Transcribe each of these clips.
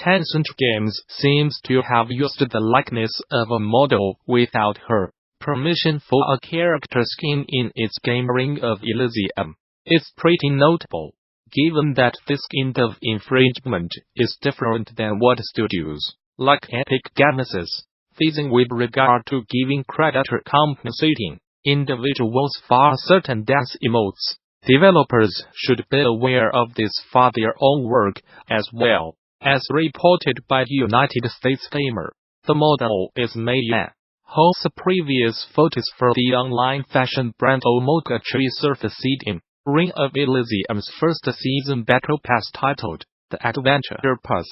Tencent Games seems to have used the likeness of a model without her permission for a character skin in its game Ring of Elysium. It's pretty notable, given that this kind of infringement is different than what studios, like Epic Gamasutra, facing with regard to giving credit or compensating individuals for certain dance emotes. Developers should be aware of this for their own work as well. As reported by United States Gamer, the model is Mei Yan, whose previous photos for the online fashion brand Omocat surfaced in Ring of Elysium's first season battle pass titled The Adventure Pass.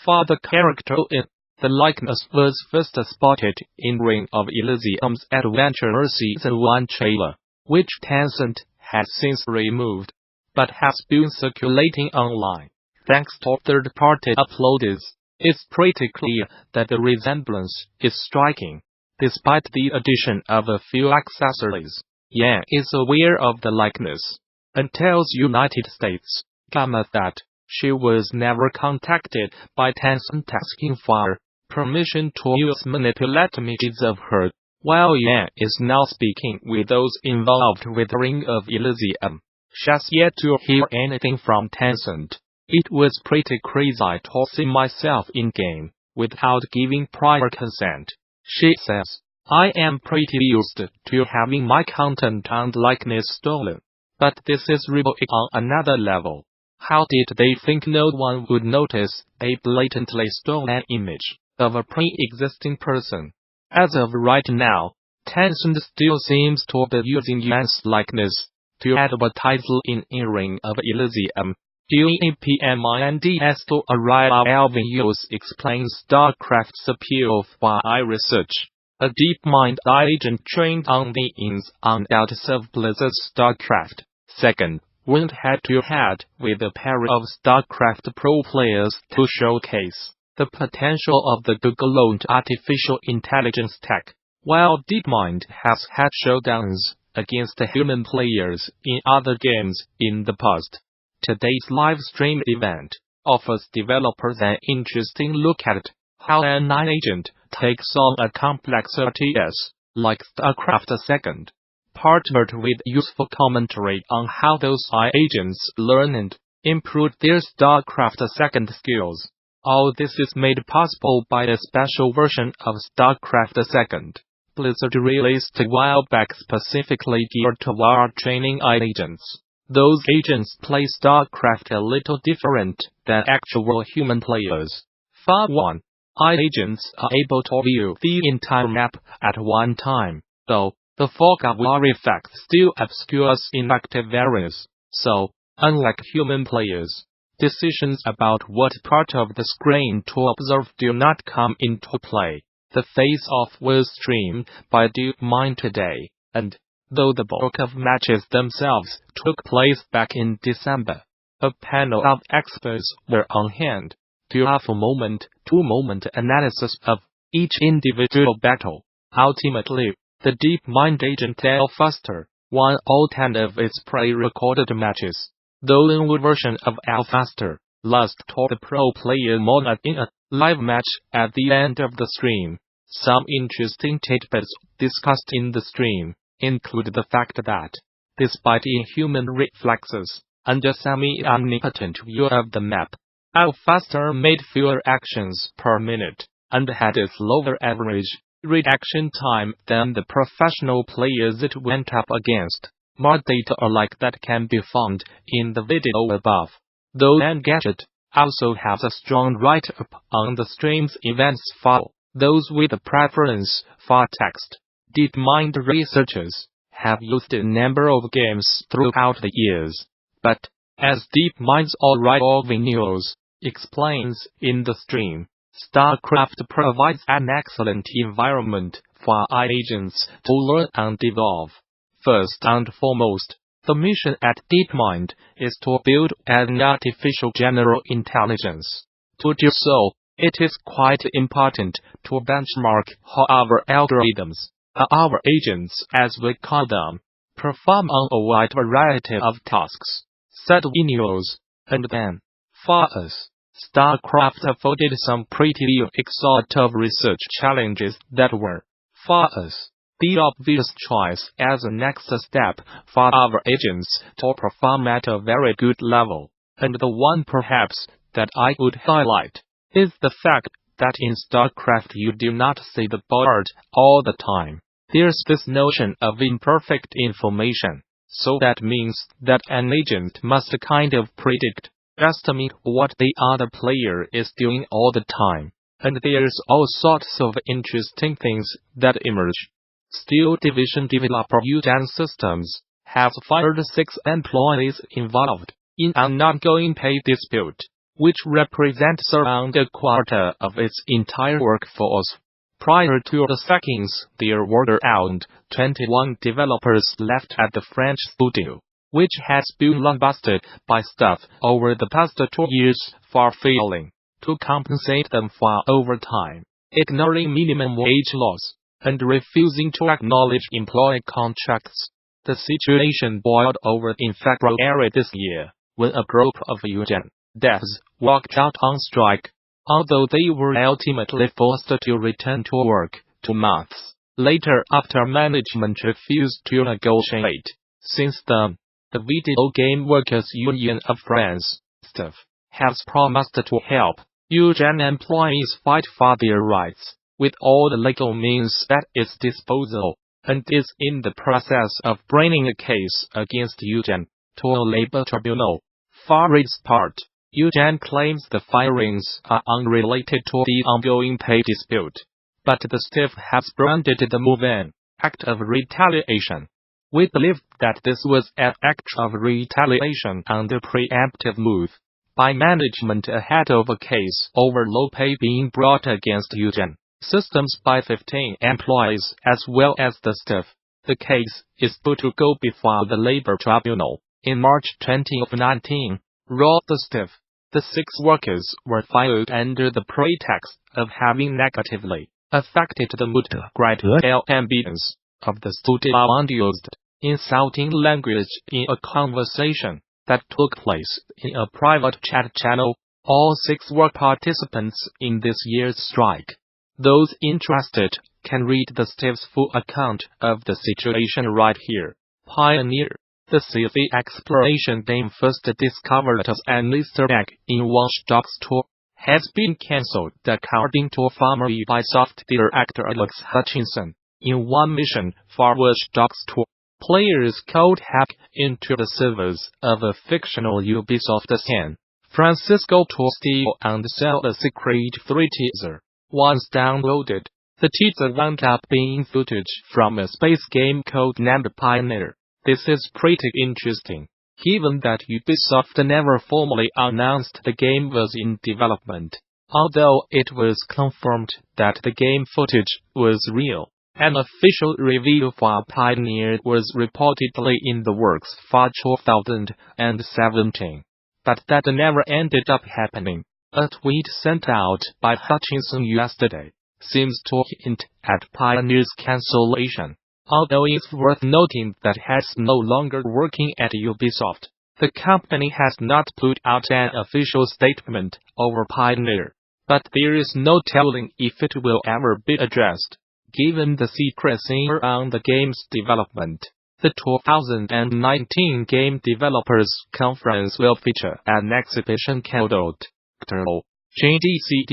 For the character in the likeness was first spotted in Ring of Elysium's Adventure Season 1 trailer, which Tencent has since removed, but has been circulating online. Thanks to third-party uploaders, it's pretty clear that the resemblance is striking. Despite the addition of a few accessories, Yan is aware of the likeness and tells United States Gamma that she was never contacted by Tencent asking for permission to manipulate images of her. While Yan is now speaking with those involved with Ring of Elysium, she has yet to hear anything from Tencent. It was pretty crazy to see myself in-game without giving prior consent, she says. I am pretty used to having my content and likeness stolen, but this is really on another level. How did they think no one would notice a blatantly stolen image of a pre-existing person? As of right now, Tencent still seems to be using Yan's likeness to advertise in Ring of Elysium. DeepMind to Oriol Vinyals explains StarCraft's appeal for AI research. A DeepMind AI agent trained on the ins and outs of Blizzard's StarCraft II went head-to-head with a pair of StarCraft Pro players to showcase the potential of the Google-owned artificial intelligence tech. While DeepMind has had showdowns against human players in other games in the past, today's live stream event offers developers an interesting look at how an AI agent takes on a complex RTS, like StarCraft II, partnered with useful commentary on how those AI agents learn and improve their StarCraft II skills. All this is made possible by a special version of StarCraft II Blizzard released a while back specifically geared toward training AI agents. Those agents play StarCraft a little different than actual human players. For one, AI agents are able to view the entire map at one time, though the fog of war effect still obscures inactive areas. So, unlike human players, decisions about what part of the screen to observe do not come into play. The face-off was streamed by DeepMind today, and though the bulk of matches themselves took place back in December, a panel of experts were on hand to offer moment-to-moment analysis of each individual battle. Ultimately, the DeepMind agent AlphaStar won all 10 of its pre-recorded matches. The Lynn version of AlphaStar lost to the pro player Omocat in a live match at the end of the stream. Some interesting tidbits discussed in the stream include the fact that, despite inhuman reflexes and a semi-omnipotent view of the map, AlphaStar made fewer actions per minute and had a slower average reaction time than the professional players it went up against. More data like that can be found in the video above. Though Engadget also has a strong write-up on the stream's events for those with a preference for text. DeepMind researchers have used a number of games throughout the years, but, as DeepMind's Oriol Vinyals explains in the stream, StarCraft provides an excellent environment for AI agents to learn and evolve. First and foremost, the mission at DeepMind is to build an artificial general intelligence. To do so, it is quite important to benchmark how our algorithms, our agents as we call them, perform on a wide variety of tasks, said Vinyals. And then, for us, StarCraft afforded some pretty exhaustive research challenges that were, for us, the obvious choice as a next step for our agents to perform at a very good level. And the one perhaps that I would highlight is the fact that in StarCraft you do not see the board all the time. There's this notion of imperfect information, so that means that an agent must kind of predict, estimate what the other player is doing all the time. And there's all sorts of interesting things that emerge. Steel Division developer Eugen Systems has fired 6 employees involved in an ongoing pay dispute, which represents around a quarter of its entire workforce. Prior to the sackings, there were around 21 developers left at the French studio, which has been lambasted by staff over the past 2 years for failing to compensate them for overtime, ignoring minimum wage laws, and refusing to acknowledge employee contracts. The situation boiled over in February this year, when a group of Eugen devs walked out on strike, although they were ultimately forced to return to work 2 months later after management refused to negotiate. Since then, the Video Game Workers Union of France, STJV, has promised to help Eugen employees fight for their rights with all the legal means at its disposal, and is in the process of bringing a case against Eugen to a labor tribunal. For its part, Eugen claims the firings are unrelated to the ongoing pay dispute, but the STJV has branded the move an act of retaliation. We believe that this was an act of retaliation and a preemptive move by management ahead of a case over low pay being brought against Eugen Systems by 15 employees as well as the STJV. The case is due to go before the labor tribunal in March 2019. Wrote the STJV. The 6 workers were fired under the pretext of having negatively affected the mood, writeup, ambiance of the studio and used insulting language in a conversation that took place in a private chat channel. All 6 were participants in this year's strike. Those interested can read the STJV's full account of the situation right here. Pioneer. The sci-fi exploration game first discovered as an Easter egg in Watch Dogs 2 has been cancelled according to former Ubisoft director Alex Hutchinson. In one mission for Watch Dogs 2, players could hack into the servers of a fictional Ubisoft San Francisco to steal and sell a secret free teaser. Once downloaded, the teaser wound up being footage from a space game codenamed Pioneer. This is pretty interesting, given that Ubisoft never formally announced the game was in development, although it was confirmed that the game footage was real. An official review for Pioneer was reportedly in the works for 2017, but that never ended up happening. A tweet sent out by Hutchinson yesterday seems to hint at Pioneer's cancellation. Although it's worth noting that it's no longer working at Ubisoft, the company has not put out an official statement over Pioneer, but there is no telling if it will ever be addressed. Given the secrecy around the game's development, the 2019 Game Developers Conference will feature an exhibition titled Ctrl GDC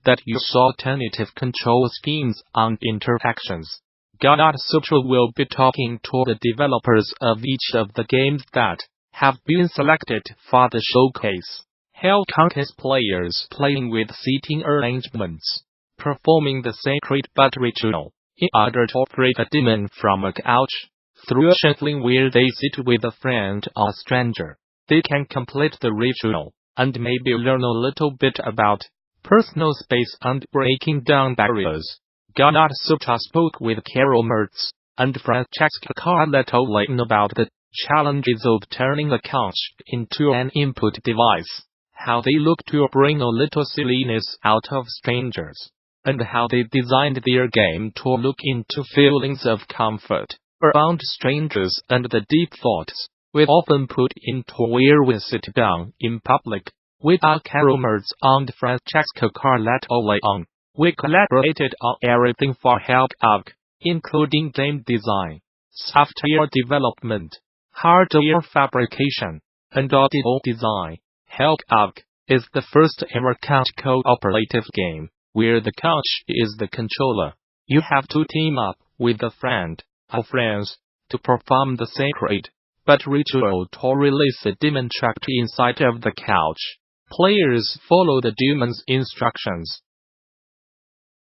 that use alternative control schemes and interactions. Gamasutra will be talking to the developers of each of the games that have been selected for the showcase. He'll count players playing with seating arrangements, performing the sacred but ritual, in order to free a demon from a couch. Through shuffling where they sit with a friend or stranger, they can complete the ritual, and maybe learn a little bit about personal space and breaking down barriers. Gamasutra spoke with Carol Mertz and Francesca Carletto-Leon about the challenges of turning a couch into an input device, how they look to bring a little silliness out of strangers, and how they designed their game to look into feelings of comfort around strangers and the deep thoughts we often put into where we sit down in public. With our co-roommates and Francesca Carletto-Leon, we collaborated on everything for Hutchinson, including game design, software development, hardware fabrication, and audio design. Hutchinson is the first ever couch cooperative game, where the couch is the controller. You have to team up with a friend or friends to perform the sacred but ritual to release a demon trapped inside of the couch. Players follow the demon's instructions